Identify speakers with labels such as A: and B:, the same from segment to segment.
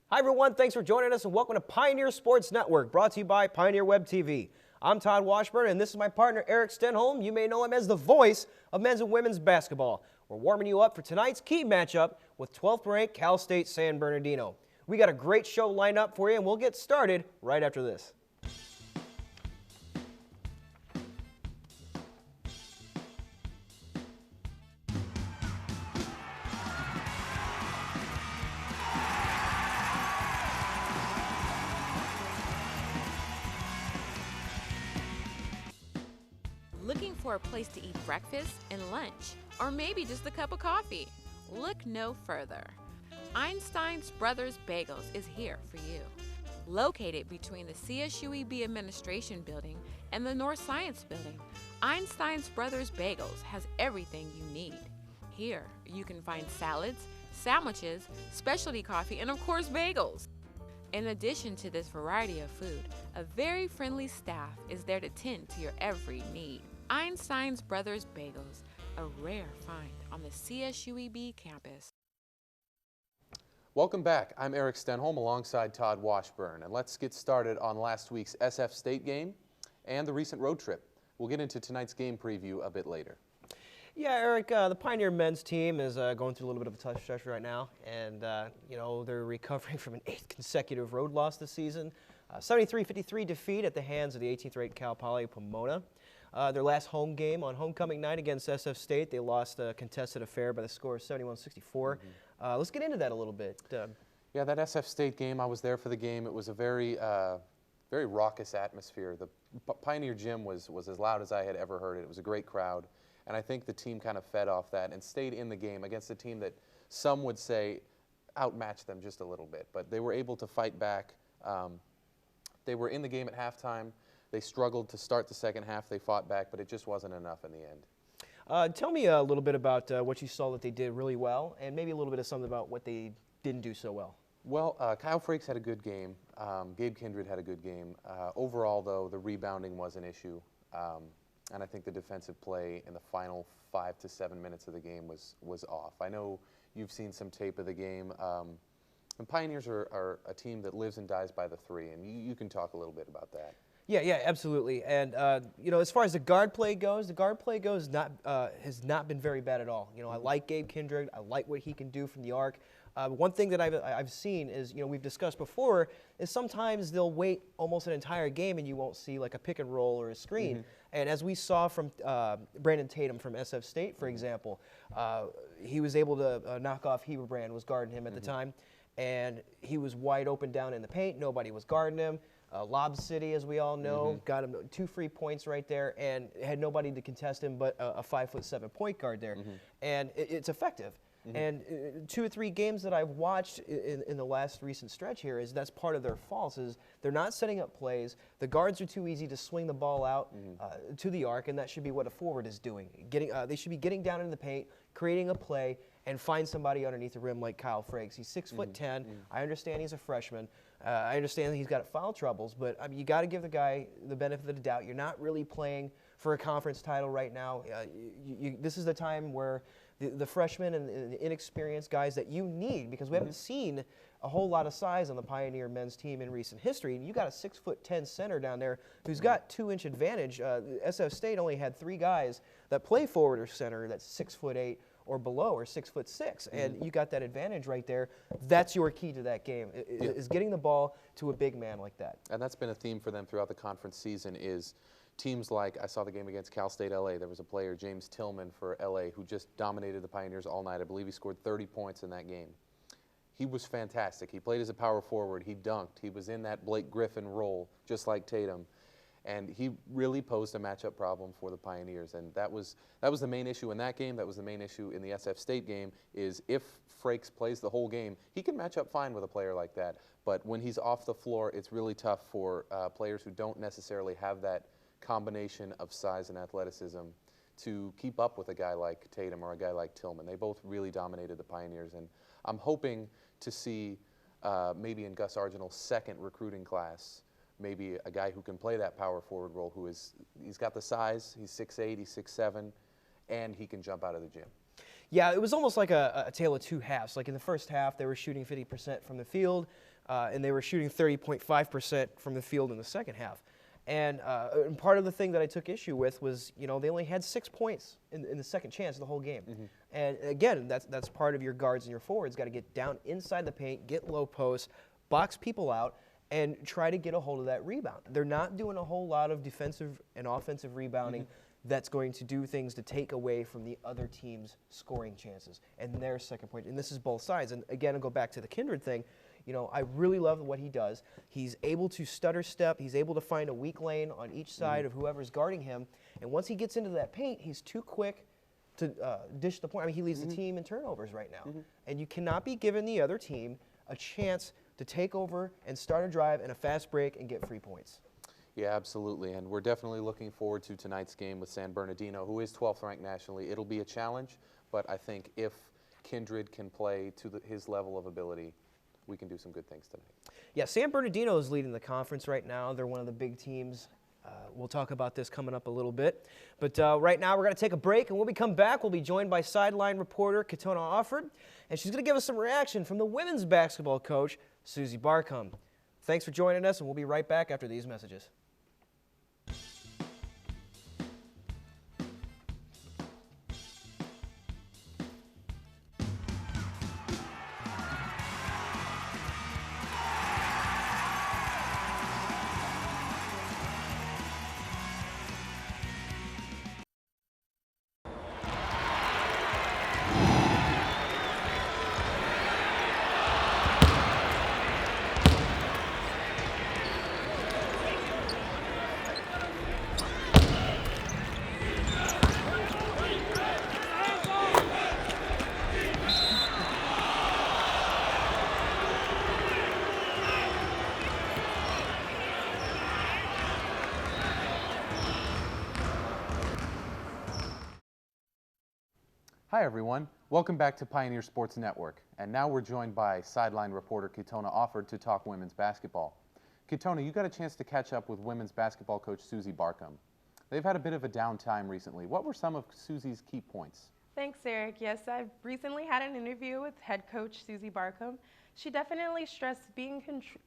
A: Hi everyone, thanks for joining us and welcome to Pioneer Sports Network, brought to you by Pioneer Web TV. I'm Todd Washburn and this is my partner Eric Stenholm. You may know him as the voice of men's and women's basketball. We're warming you up for tonight's key matchup with 12th ranked Cal State San Bernardino. We got a great show lined up for you and we'll get started right after this.
B: Looking for a place to eat breakfast and lunch, or maybe just a cup of coffee? Look no further. Einstein's Brothers Bagels is here for you. Located between the CSUEB Administration Building and the North Science Building, Einstein's Brothers Bagels has everything you need. Here, you can find salads, sandwiches, specialty coffee, and of course, bagels. In addition to this variety of food, a very friendly staff is there to tend to your every need. Einstein's Brothers Bagels, a rare find on the CSUEB campus.
C: Welcome back. I'm Eric Stenholm alongside Todd Washburn, and let's get started on last week's SF State game and the recent road trip. We'll get into tonight's game preview a bit later.
A: Yeah, Eric, the Pioneer men's team is going through a little bit of a tough stretch right now, and they're recovering from an 8th consecutive road loss this season. 73-53 defeat at the hands of the 18th ranked Cal Poly Pomona. Their last home game on homecoming night against SF State, they lost a contested affair by the score of 71-64. Let's get into that a little bit.
C: Yeah, that SF State game, I was there for the game. It was a very raucous atmosphere. The Pioneer Gym was as loud as I had ever heard it. It was a great crowd. And I think the team kind of fed off that and stayed in the game against a team that some would say outmatched them just a little bit. But they were able to fight back. They were in the game at halftime. They struggled to start the second half. They fought back, but it just wasn't enough in the end.
A: Tell me a little bit about what you saw that they did really well, and maybe a little bit of something about what they didn't do so well.
C: Well, Kyle Frakes had a good game. Gabe Kindred had a good game. Overall, though, the rebounding was an issue. And I think the defensive play in the final 5 to 7 minutes of the game was off. I know you've seen some tape of the game. And Pioneers are a team that lives and dies by the three, and you can talk a little bit about that.
A: Yeah, absolutely. And as far as the guard play goes, has not been very bad at all. I like Gabe Kindred. I like what he can do from the arc. One thing that I've seen is, we've discussed before, is sometimes they'll wait almost an entire game and you won't see like a pick and roll or a screen. And as we saw from Brandon Tatum from SF State, for example, he was able to knock off Heberbrand, was guarding him at the time, and he was wide open down in the paint. Nobody was guarding him. Lob City, as we all know, got him 2 free points right there and had nobody to contest him but a 5'7" point guard there. And it's effective. And 2 or 3 games that I've watched in the last recent stretch here is that's part of their faults is they're not setting up plays. The guards are too easy to swing the ball out to the arc, and that should be what a forward is doing. They should be getting down in the paint, creating a play, and find somebody underneath the rim like Kyle Frakes. He's 6'10". I understand he's a freshman. I understand that he's got foul troubles, but you got to give the guy the benefit of the doubt. You're not really playing for a conference title right now. This is the time where the freshmen and the inexperienced guys that you need, because we haven't seen a whole lot of size on the Pioneer men's team in recent history. And you got a 6'10" center down there who's got 2-inch advantage. SF State only had 3 guys that play forward or center that's 6'8" or below, or 6'6", and you got that advantage right there. That's your key to that game, is getting the ball to a big man like that.
C: And that's been a theme for them throughout the conference season is teams like, I saw the game against Cal State LA, there was a player, James Tillman for LA, who just dominated the Pioneers all night. I believe he scored 30 points in that game. He was fantastic. He played as a power forward. He dunked. He was in that Blake Griffin role, just like Tatum. And he really posed a matchup problem for the Pioneers, and that was the main issue in that game. That was the main issue in the SF State game. Is if Frakes plays the whole game, he can match up fine with a player like that. But when he's off the floor, it's really tough for players who don't necessarily have that combination of size and athleticism to keep up with a guy like Tatum or a guy like Tillman. They both really dominated the Pioneers, and I'm hoping to see maybe in Gus Arginal's second recruiting class, maybe a guy who can play that power forward role, he's got the size, he's 6'8", he's 6'7", and he can jump out of the gym.
A: Yeah, it was almost like a tale of two halves. Like in the first half, they were shooting 50% from the field. and they were shooting 30.5% from the field in the second half. And part of the thing that I took issue with was, they only had 6 points in the second chance of the whole game. And again, that's part of your guards and your forwards. Got to get down inside the paint, get low posts, box people out, and try to get a hold of that rebound. They're not doing a whole lot of defensive and offensive rebounding that's going to do things to take away from the other team's scoring chances and their second point. And this is both sides. And again, I'll go back to the Kindred thing. I really love what he does. He's able to stutter step. He's able to find a weak lane on each side of whoever's guarding him. And once he gets into that paint, he's too quick to dish the point. I mean, he leads the team in turnovers right now. And you cannot be giving the other team a chance to take over and start a drive and a fast break and get free points.
C: Yeah, absolutely. And we're definitely looking forward to tonight's game with San Bernardino, who is 12th ranked nationally. It'll be a challenge, but I think if Kindred can play to his level of ability, we can do some good things tonight.
A: Yeah, San Bernardino is leading the conference right now. They're one of the big teams. We'll talk about this coming up a little bit. But right now we're going to take a break, and when we come back, we'll be joined by sideline reporter Katona Offord, and she's going to give us some reaction from the women's basketball coach, Susie Barcombe. Thanks for joining us, and we'll be right back after these messages.
C: Hi, everyone. Welcome back to Pioneer Sports Network. And now we're joined by sideline reporter Katona Offord to talk women's basketball. Katona, you got a chance to catch up with women's basketball coach Susie Barcombe. They've had a bit of a downtime recently. What were some of Susie's key points?
D: Thanks, Eric. Yes, I've recently had an interview with head coach Susie Barcombe. She definitely stressed being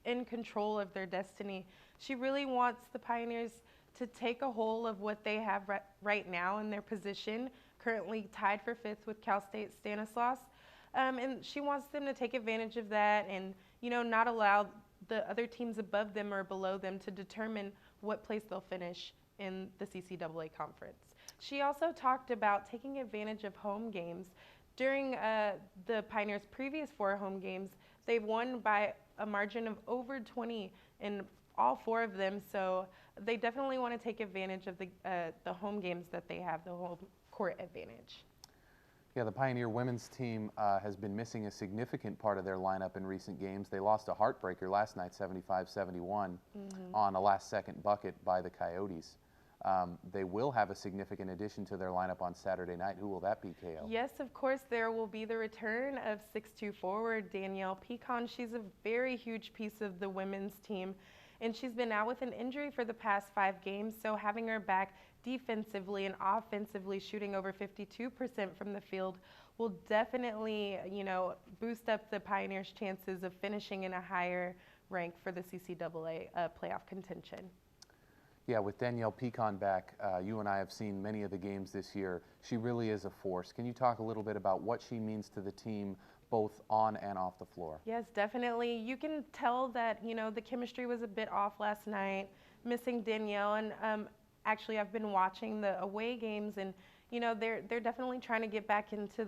D: in control of their destiny. She really wants the Pioneers to take a hold of what they have right now in their position, currently tied for 5th with Cal State Stanislaus. And she wants them to take advantage of that and, not allow the other teams above them or below them to determine what place they'll finish in the CCAA conference. She also talked about taking advantage of home games. During the Pioneers' previous 4 home games, they've won by a margin of over 20 in all 4 of them, so they definitely want to take advantage of the home games that they have, the home court advantage.
C: Yeah, the Pioneer women's team has been missing a significant part of their lineup in recent games. They lost a heartbreaker last night, 75-71, on a last-second bucket by the Coyotes. They will have a significant addition to their lineup on Saturday night. Who will that be, KO?
D: Yes, of course, there will be the return of 6'2" forward Danielle Pecan. She's a very huge piece of the women's team, and she's been out with an injury for the past 5 games, so having her back defensively and offensively shooting over 52% from the field will definitely, boost up the Pioneers' chances of finishing in a higher rank for the CCAA playoff contention.
C: Yeah, with Danielle Pecan back, you and I have seen many of the games this year. She really is a force. Can you talk a little bit about what she means to the team both on and off the floor?
D: Yes, definitely. You can tell that, the chemistry was a bit off last night, missing Danielle, and actually I've been watching the away games, and they're definitely trying to get back into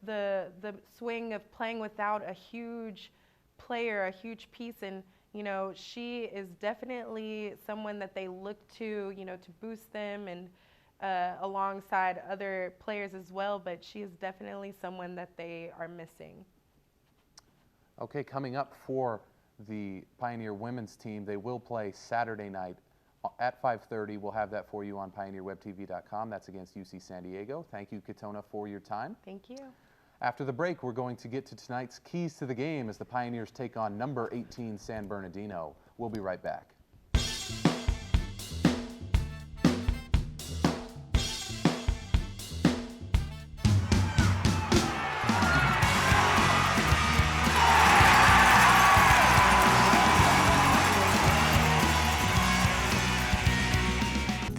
D: the swing of playing without a huge player, a huge piece, and she is definitely someone that they look to, to boost them and alongside other players as well, but she is definitely someone that they are missing.
C: Okay, coming up for the Pioneer women's team, they will play Saturday night at 5:30. We'll have that for you on pioneerwebtv.com. That's against UC San Diego. Thank you, Katona, for your time.
D: Thank you.
C: After the break, we're going to get to tonight's keys to the game as the Pioneers take on number 18 San Bernardino. We'll be right back.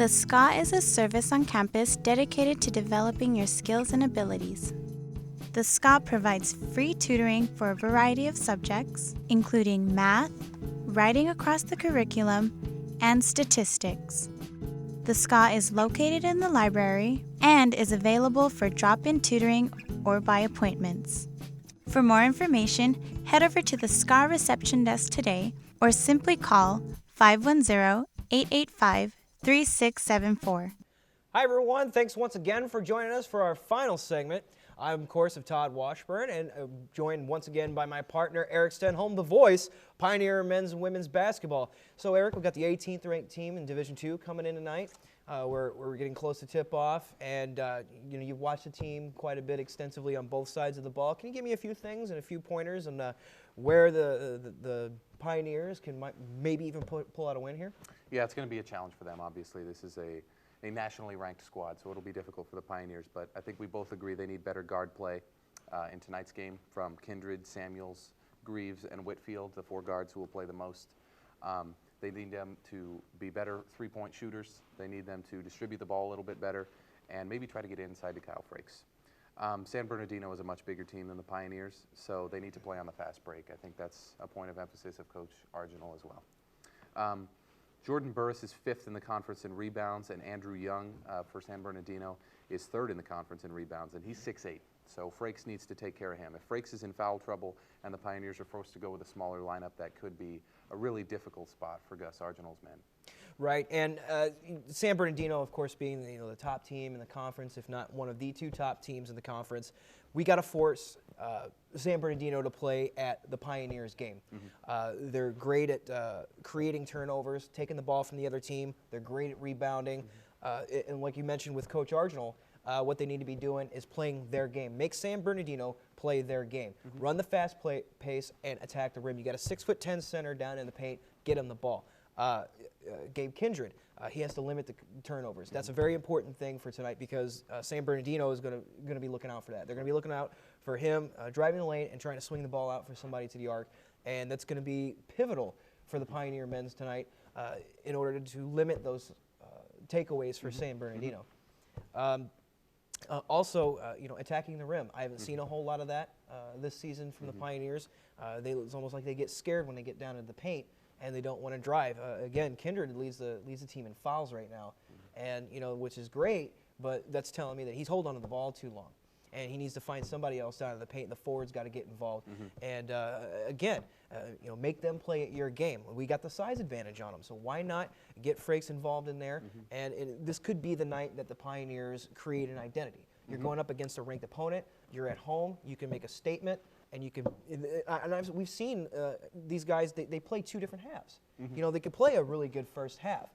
E: The SCA is a service on campus dedicated to developing your skills and abilities. The SCA provides free tutoring for a variety of subjects, including math, writing across the curriculum, and statistics. The SCA is located in the library and is available for drop-in tutoring or by appointments. For more information, head over to the SCA reception desk today or simply call 510-885-3674.
A: Hi, everyone. Thanks once again for joining us for our final segment. I'm, of course, Todd Washburn, and joined once again by my partner, Eric Stenholm, the voice, Pioneer men's and women's basketball. So, Eric, we've got the 18th ranked team in Division II coming in tonight. We're getting close to tip-off, and you've watched the team quite a bit extensively on both sides of the ball. Can you give me a few things and a few pointers on where the Pioneers can maybe even pull out a win here?
C: Yeah, it's going to be a challenge for them, obviously. This is a nationally ranked squad, so it'll be difficult for the Pioneers, but I think we both agree they need better guard play in tonight's game from Kindred, Samuels, Greaves, and Whitfield, the 4 guards who will play the most. They need them to be better three-point shooters. They need them to distribute the ball a little bit better and maybe try to get inside to Kyle Frakes. San Bernardino is a much bigger team than the Pioneers, so they need to play on the fast break. I think that's a point of emphasis of Coach Arginal as well. Jordan Burris is 5th in the conference in rebounds, and Andrew Young for San Bernardino is 3rd in the conference in rebounds, and he's 6'8". So Frakes needs to take care of him. If Frakes is in foul trouble and the Pioneers are forced to go with a smaller lineup, that could be a really difficult spot for Gus Arginal's men. Right,
A: and San Bernardino, of course, being the top team in the conference, if not one of the 2 top teams in the conference, we got to force San Bernardino to play at the Pioneers game. Mm-hmm. They're great at creating turnovers, taking the ball from the other team. They're great at rebounding. Mm-hmm. And like you mentioned with Coach Arginal, what they need to be doing is playing their game. Make San Bernardino play their game. Mm-hmm. Run the fast pace and attack the rim. You got a 6'10" center down in the paint. Get him the ball. Gabe Kindred, he has to limit the turnovers. That's a very important thing for tonight because San Bernardino is going to be looking out for that. They're going to be looking out for him driving the lane and trying to swing the ball out for somebody to the arc, and that's going to be pivotal for the Pioneer men's tonight in order to limit those takeaways for San Bernardino. Also, attacking the rim. I haven't seen a whole lot of that this season from the Pioneers. It's almost like they get scared when they get down into the paint and they don't want to drive. Again, Kindred leads the team in fouls right now, and which is great, but that's telling me that he's holding on to the ball too long, and he needs to find somebody else down in the paint. The forward's got to get involved, and again, make them play at your game. We got the size advantage on them, so why not get Frakes involved in there? And this could be the night that the Pioneers create an identity. You're going up against a ranked opponent. You're at home. You can make a statement. And you can, we've seen these guys. They play 2 different halves. They could play a really good first half.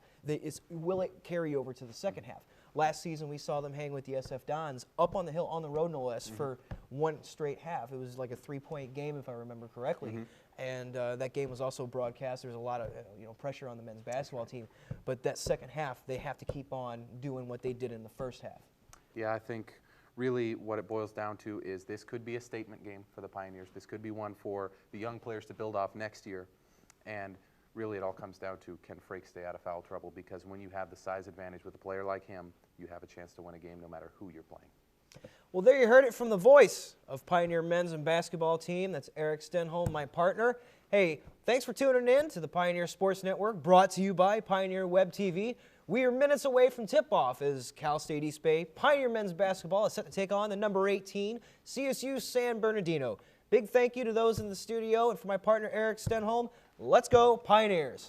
A: Will it carry over to the second half? Last season, we saw them hang with the SF Dons up on the hill, on the road no less, for 1 straight half. It was like a 3-point game, if I remember correctly. And that game was also broadcast. There was a lot of pressure on the men's basketball team. But that second half, they have to keep on doing what they did in the first half.
C: Yeah, I think really what it boils down to is this could be a statement game for the Pioneers. This could be one for the young players to build off next year. And really it all comes down to, can Frakes stay out of foul trouble? Because when you have the size advantage with a player like him, you have a chance to win a game no matter who you're playing.
A: Well, there you heard it from the voice of Pioneer men's and basketball team. That's Eric Stenholm, my partner. Hey, thanks for tuning in to the Pioneer Sports Network, brought to you by Pioneer Web TV. We are minutes away from tip-off as Cal State East Bay Pioneer men's basketball is set to take on the number 18 CSU San Bernardino. Big thank you to those in the studio, and for my partner Eric Stenholm, let's go Pioneers.